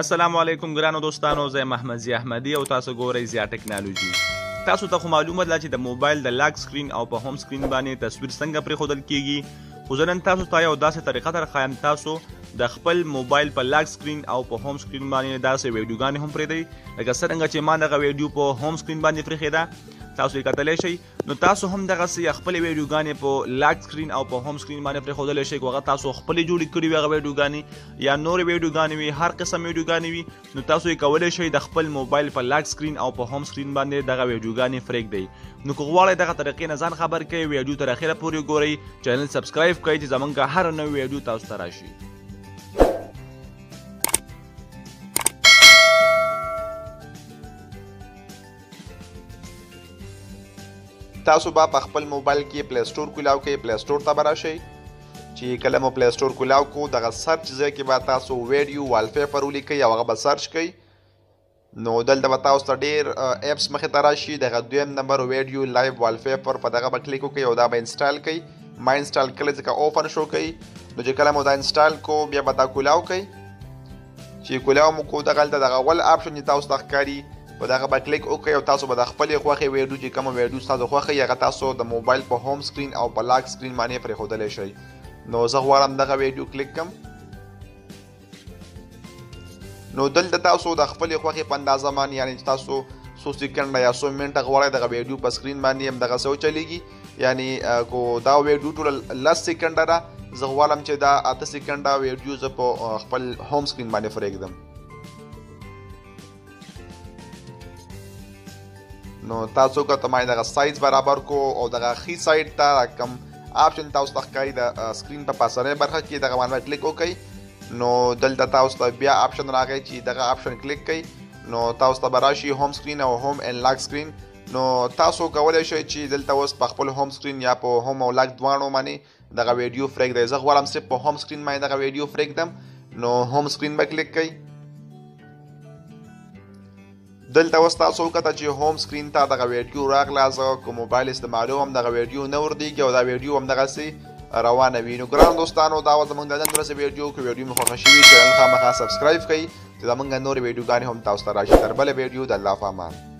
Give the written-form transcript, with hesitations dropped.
السلام علیکم ګرانو دوستانو، زه محمد ضیا احمدي او تاسو ګورئ ضیا ټیکنالوژي. تاسو ته خو معلومه ده چې د موبایل د لاک سکرین او په هوم سکرین باندې تصویر څنګه پرېښودل کیږي، خو زه نن تاسو ته یو داسې طریقه درښایم تاسو د خپل موبایل په لاک سکرین او په هوم سکرین باندې داسې ویډیوګانې هم پرېږدئ لکه څرنګه چې ما دغه ویډیو په هوم سکرین باندې پرېښېده، تاسو یې کتلی شئ. نو تاسو هم دغسې خپلې ویډیوګانې په لاک سکرین او په هوم سکرین باندې پرېښودلی شئ. که هغه تاسو خپلې جوړې کړي وي هغه ویډیوګانې یا نورې ویډیوګانې وي، هر قسم ویډیوګانې وي، نو تاسو یې کولی شئ د خپل موبایل په لاک سکرین او په هوم سکرین باندې دغه ویډیوګانې پرېږدئ. نو که غواړئ دغه طریقې نه ځان خبر کړئ، ویډیو تر اخره پورې ګورئ، چینل سبسکرایب کړئ چې زموږ هر نوې ویډیو تاسو ته راشي. تاسو به په خپل موبایل کې پلی سټور کولاو کوئ، پلی سټور ته به راشئ. چې کله مو پلی سټور کولاو کو دغه سرچ ځای کې به تاسو ویډیو والپیپر ولیکئ او هغه به سرچ کوئ. نو دلته به تاسو ته ډېر اپس مخې ته راشي. دغه دویم نمبر ویډیو لایو والپیپر په دغه به کلیک وکړئ او دا به انسټال کړئ. ما انسټال کړی ځکه اوپن شو کوئ. نو چې کله مو دا انسټال کو بیا به دا کولاو کوئ. چې کولاو مو کو دغلته دغه اول آپشن چې تاسو ته ښکاري په دغه به کلیک وکړئ او تاسو به د خپلې خوښې ویډیو چې کومه ویډیو ستاسو خوښه هغه تاسو د موبایل په هوم سکرین او په لاک سکرین باندې پرېښودلی شئ. نو زه غواړم دغه ویډیو کلیک کړم. نو دلته تاسو د خپلې خوښې په اندازه باندې یعنې چې تاسو څو سیکنډه یا څو منټه غواړئ دغه ویډیو په سکرین باندې همدغسې وچلیږي. یعنې کو دا ویډیو ټوله 10 سیکنډه ده، زه غواړم چې دا 8 سیکنډه ویډیو زه په خپل هوم سکرین باندې پرېږدم. نو تاسو که ته ما دغه سایز برابر کو او دغه ښي سایډ ته کم آپشن تاسو ته ښکاري د سکرین په پاسنۍ برخه کې دغه باندې کلیک وکړئ. نو دلته تاسو ته بیا آپشن راغی چې دغه آپشن کلیک کړئ. نو تاسو ته به راشي هوم سکرین او هوم اینډ لاک سکرین. نو تاسو کولی شئ چې دلته اوس په خپل هوم سکرین یا په هوم او لاک دواړو باندې دغه ویډیو پرېږدئ. زه غواړم صرف په هوم سکرین باندې دغه ویډیو پرېږدم. نو هوم سکرین به کلیک کړئ. دلته اوس تاسو وکته چې هوم سکرین ته دغه ویډیو راغله. زه که موبایل استعمالوم دغه ویډیو نه ورځيږي او دا ویډیو همدغسې روانه وي. نو ګرانو دوستانو دا وه زموږ د نن ورځې ویډیو. که ویډیو مو خوښه شوي چینل خامخا سبسکرایب کړئ چې زموږ نورې ویډیوګانې هم تاسو ته راشي. تر بله ویډیو د الله په امان.